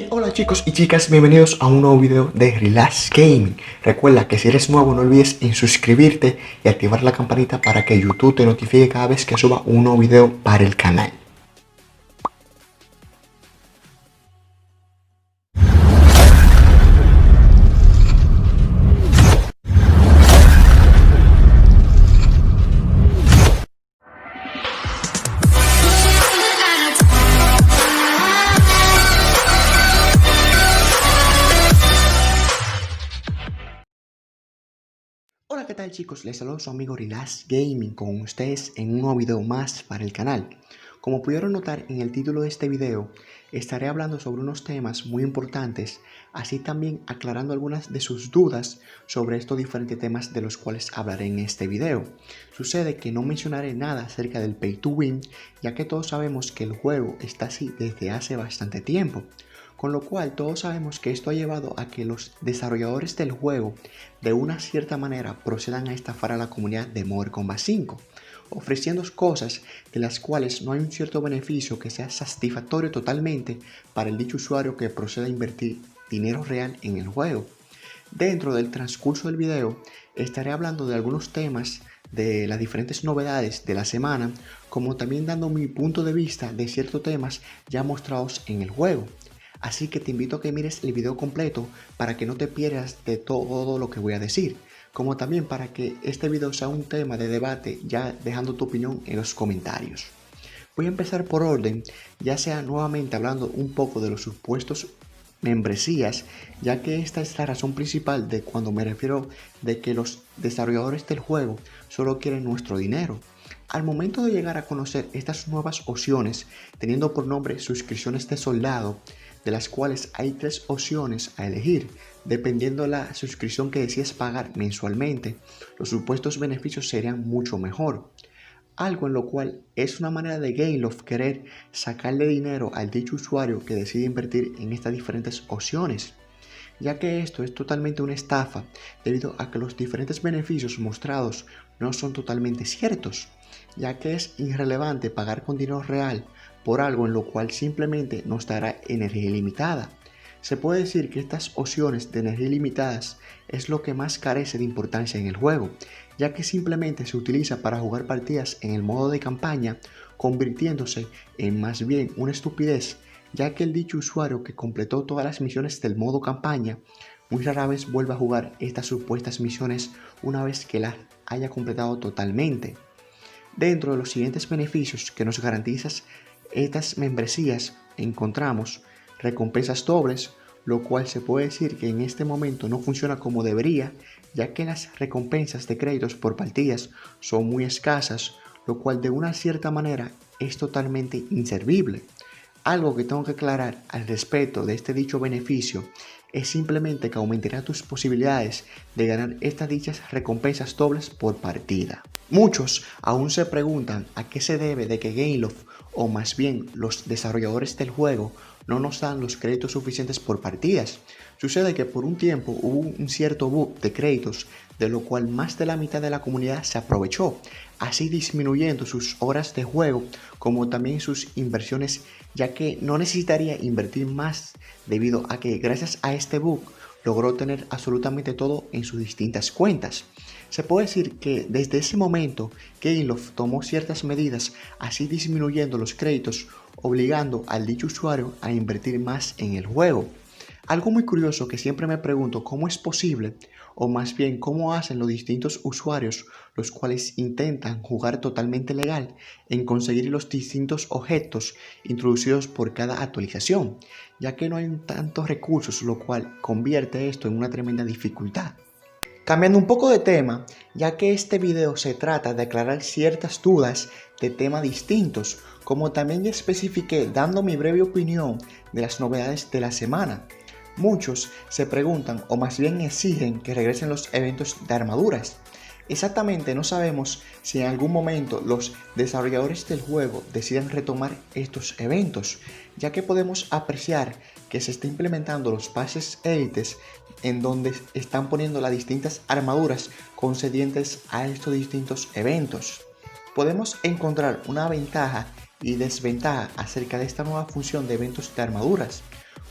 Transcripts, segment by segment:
Hola chicos y chicas, bienvenidos a un nuevo video de Relax Gaming. Recuerda que si eres nuevo no olvides en suscribirte y activar la campanita para que YouTube te notifique cada vez que suba un nuevo video para el canal. Hola, ¿qué tal chicos? Les saludo su amigo Relax Gaming con ustedes en un nuevo video más para el canal. Como pudieron notar en el título de este video, estaré hablando sobre unos temas muy importantes, así también aclarando algunas de sus dudas sobre estos diferentes temas de los cuales hablaré en este video. Sucede que no mencionaré nada acerca del Pay to Win, ya que todos sabemos que el juego está así desde hace bastante tiempo. Con lo cual todos sabemos que esto ha llevado a que los desarrolladores del juego de una cierta manera procedan a estafar a la comunidad de Mortal Kombat 5, ofreciendo cosas de las cuales no hay un cierto beneficio que sea satisfactorio totalmente para el dicho usuario que proceda a invertir dinero real en el juego. Dentro del transcurso del video estaré hablando de algunos temas, de las diferentes novedades de la semana, como también dando mi punto de vista de ciertos temas ya mostrados en el juego. Así que te invito a que mires el video completo para que no te pierdas de todo lo que voy a decir, como también para que este video sea un tema de debate, ya dejando tu opinión en los comentarios. Voy a empezar por orden, ya sea nuevamente hablando un poco de los supuestos membresías, ya que esta es la razón principal de cuando me refiero de que los desarrolladores del juego solo quieren nuestro dinero. Al momento de llegar a conocer estas nuevas opciones, teniendo por nombre suscripciones de soldado, de las cuales hay tres opciones a elegir, dependiendo de la suscripción que decidas pagar mensualmente, los supuestos beneficios serían mucho mejor. Algo en lo cual es una manera de Gameloft querer sacarle dinero al dicho usuario que decide invertir en estas diferentes opciones, ya que esto es totalmente una estafa debido a que los diferentes beneficios mostrados no son totalmente ciertos, ya que es irrelevante pagar con dinero real por algo en lo cual simplemente nos dará energía ilimitada. Se puede decir que estas opciones de energía ilimitadas es lo que más carece de importancia en el juego, ya que simplemente se utiliza para jugar partidas en el modo de campaña, convirtiéndose en más bien una estupidez, ya que el dicho usuario que completó todas las misiones del modo campaña muy rara vez vuelve a jugar estas supuestas misiones una vez que las haya completado totalmente. Dentro de los siguientes beneficios que nos garantizan estas membresías encontramos recompensas dobles, lo cual se puede decir que en este momento no funciona como debería, ya que las recompensas de créditos por partidas son muy escasas, lo cual de una cierta manera es totalmente inservible. Algo que tengo que aclarar al respecto de este dicho beneficio es simplemente que aumentará tus posibilidades de ganar estas dichas recompensas dobles por partida. Muchos aún se preguntan a qué se debe de que Gameloft, o más bien los desarrolladores del juego, no nos dan los créditos suficientes por partidas. Sucede que por un tiempo hubo un cierto bug de créditos, de lo cual más de la mitad de la comunidad se aprovechó, así disminuyendo sus horas de juego como también sus inversiones, ya que no necesitaría invertir más debido a que gracias a este bug logró tener absolutamente todo en sus distintas cuentas. Se puede decir que desde ese momento Gameloft tomó ciertas medidas, así disminuyendo los créditos, obligando al dicho usuario a invertir más en el juego. Algo muy curioso que siempre me pregunto cómo es posible, o más bien cómo hacen los distintos usuarios, los cuales intentan jugar totalmente legal, en conseguir los distintos objetos introducidos por cada actualización, ya que no hay tantos recursos, lo cual convierte esto en una tremenda dificultad. Cambiando un poco de tema, ya que este video se trata de aclarar ciertas dudas de temas distintos, como también ya especifiqué dando mi breve opinión de las novedades de la semana. Muchos se preguntan o más bien exigen que regresen los eventos de armaduras. Exactamente no sabemos si en algún momento los desarrolladores del juego deciden retomar estos eventos, ya que podemos apreciar que se está implementando los pases élites en donde están poniendo las distintas armaduras concedientes a estos distintos eventos. Podemos encontrar una ventaja y desventaja acerca de esta nueva función de eventos de armaduras.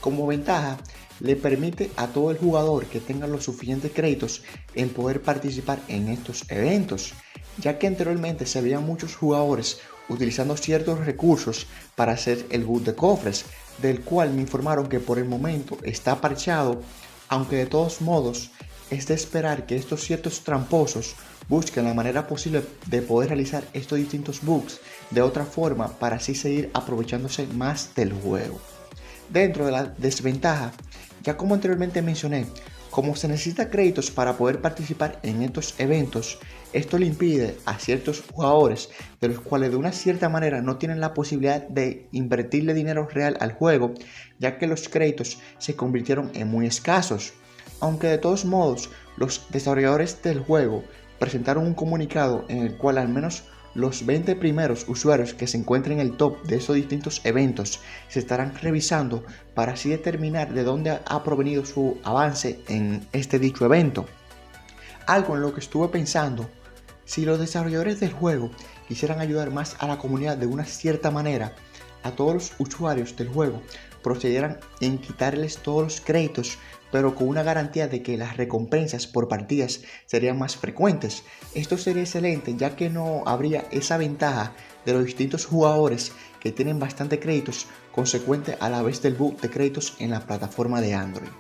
Como ventaja, le permite a todo el jugador que tenga los suficientes créditos en poder participar en estos eventos, ya que anteriormente se veían muchos jugadores utilizando ciertos recursos para hacer el boot de cofres, del cual me informaron que por el momento está parchado, aunque de todos modos es de esperar que estos ciertos tramposos busquen la manera posible de poder realizar estos distintos bugs de otra forma para así seguir aprovechándose más del juego. Dentro de la desventaja, ya como anteriormente mencioné, como se necesita créditos para poder participar en estos eventos, esto le impide a ciertos jugadores, de los cuales de una cierta manera no tienen la posibilidad de invertirle dinero real al juego, ya que los créditos se convirtieron en muy escasos. Aunque de todos modos, los desarrolladores del juego presentaron un comunicado en el cual al menos los 20 primeros usuarios que se encuentren en el top de esos distintos eventos se estarán revisando para así determinar de dónde ha provenido su avance en este dicho evento. Algo en lo que estuve pensando, si los desarrolladores del juego quisieran ayudar más a la comunidad de una cierta manera, a todos los usuarios del juego procedieran en quitarles todos los créditos, pero con una garantía de que las recompensas por partidas serían más frecuentes. Esto sería excelente, ya que no habría esa ventaja de los distintos jugadores que tienen bastante créditos consecuente a la vez del bug de créditos en la plataforma de Android.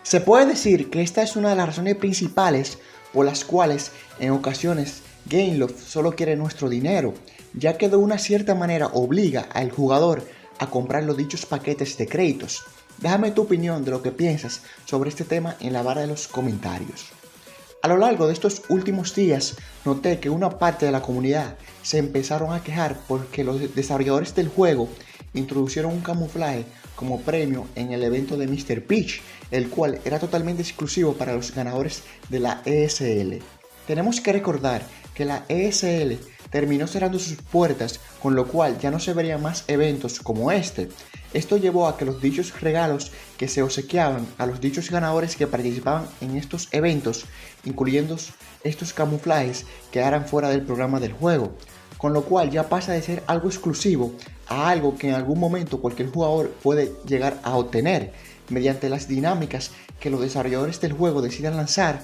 Se puede decir que esta es una de las razones principales por las cuales en ocasiones Gameloft solo quiere nuestro dinero, ya que de una cierta manera obliga al jugador a comprar los dichos paquetes de créditos. Déjame tu opinión de lo que piensas sobre este tema en la barra de los comentarios. A lo largo de estos últimos días noté que una parte de la comunidad se empezaron a quejar porque los desarrolladores del juego introducieron un camuflaje como premio en el evento de Mr. Peach, el cual era totalmente exclusivo para los ganadores de la ESL. Tenemos que recordar que la ESL terminó cerrando sus puertas, con lo cual ya no se verían más eventos como este. Esto llevó a que los dichos regalos que se obsequiaban a los dichos ganadores que participaban en estos eventos, incluyendo estos camuflajes, quedaran fuera del programa del juego, con lo cual ya pasa de ser algo exclusivo a algo que en algún momento cualquier jugador puede llegar a obtener mediante las dinámicas que los desarrolladores del juego decidan lanzar.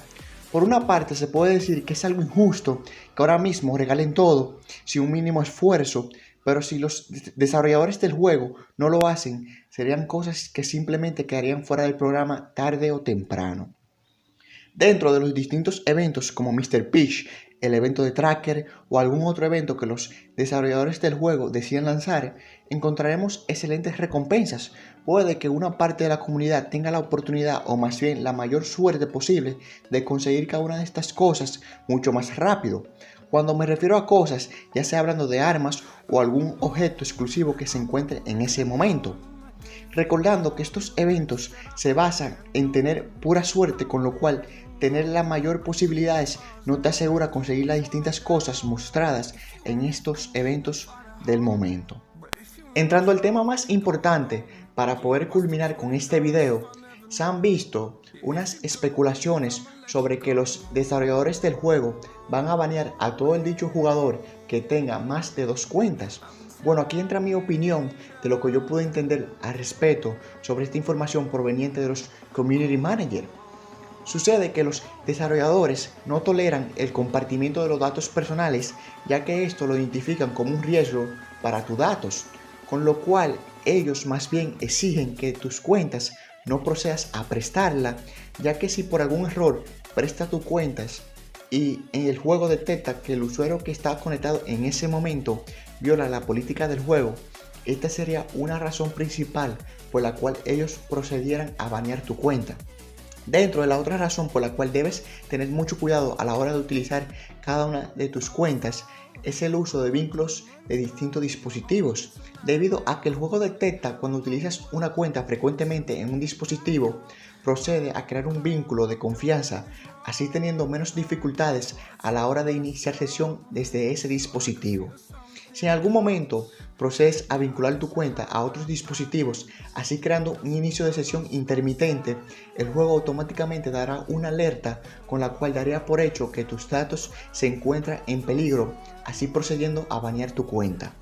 Por una parte se puede decir que es algo injusto que ahora mismo regalen todo sin un mínimo esfuerzo, pero si los desarrolladores del juego no lo hacen, serían cosas que simplemente quedarían fuera del programa tarde o temprano. Dentro de los distintos eventos como Mr. Peach, el evento de Tracker o algún otro evento que los desarrolladores del juego decidan lanzar, encontraremos excelentes recompensas. Puede que una parte de la comunidad tenga la oportunidad o más bien la mayor suerte posible de conseguir cada una de estas cosas mucho más rápido. Cuando me refiero a cosas, ya sea hablando de armas o algún objeto exclusivo que se encuentre en ese momento. Recordando que estos eventos se basan en tener pura suerte, con lo cual tener las mayor posibilidades no te asegura conseguir las distintas cosas mostradas en estos eventos del momento. Entrando al tema más importante para poder culminar con este video, se han visto unas especulaciones sobre que los desarrolladores del juego van a banear a todo el dicho jugador que tenga más de 2 cuentas. Bueno, aquí entra mi opinión de lo que yo pude entender al respecto sobre esta información proveniente de los Community Manager. Sucede que los desarrolladores no toleran el compartimiento de los datos personales, ya que esto lo identifican como un riesgo para tus datos, con lo cual ellos más bien exigen que tus cuentas no procedas a prestarla, ya que si por algún error prestas tus cuentas y en el juego detecta que el usuario que está conectado en ese momento viola la política del juego, esta sería una razón principal por la cual ellos procedieran a banear tu cuenta. Dentro de la otra razón por la cual debes tener mucho cuidado a la hora de utilizar cada una de tus cuentas es el uso de vínculos de distintos dispositivos, debido a que el juego detecta cuando utilizas una cuenta frecuentemente en un dispositivo, procede a crear un vínculo de confianza, así teniendo menos dificultades a la hora de iniciar sesión desde ese dispositivo. Si en algún momento procedes a vincular tu cuenta a otros dispositivos, así creando un inicio de sesión intermitente, el juego automáticamente dará una alerta con la cual daría por hecho que tus datos se encuentran en peligro, así procediendo a banear tu cuenta.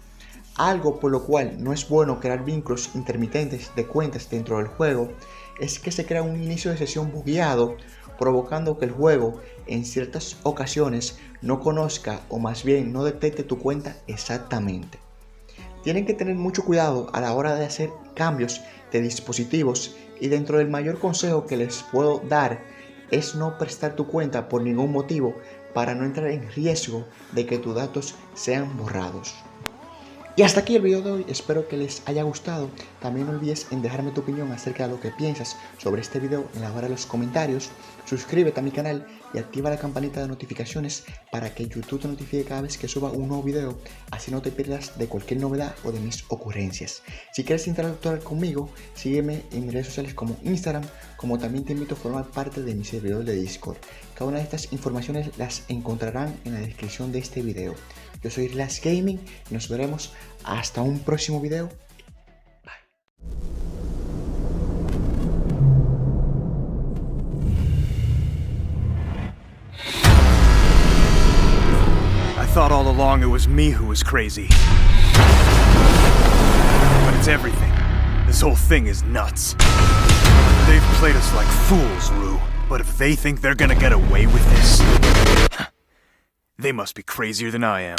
Algo por lo cual no es bueno crear vínculos intermitentes de cuentas dentro del juego es que se crea un inicio de sesión bugueado, provocando que el juego en ciertas ocasiones no conozca o más bien no detecte tu cuenta exactamente. Tienen que tener mucho cuidado a la hora de hacer cambios de dispositivos, y dentro del mayor consejo que les puedo dar es no prestar tu cuenta por ningún motivo para no entrar en riesgo de que tus datos sean borrados. Y hasta aquí el video de hoy, espero que les haya gustado. También no olvides en dejarme tu opinión acerca de lo que piensas sobre este video en la barra de los comentarios. Suscríbete a mi canal y activa la campanita de notificaciones para que YouTube te notifique cada vez que suba un nuevo video, así no te pierdas de cualquier novedad o de mis ocurrencias. Si quieres interactuar conmigo, sígueme en mis redes sociales como Instagram, como también te invito a formar parte de mi servidor de Discord. Cada una de estas informaciones las encontrarán en la descripción de este video. Yo soy Relax Gaming y nos veremos hasta un próximo video. I thought all along it was me who was crazy. But it's everything. This whole thing is nuts. They've played us like fools, Rue. But if they think they're gonna get away with this, they must be crazier than I am.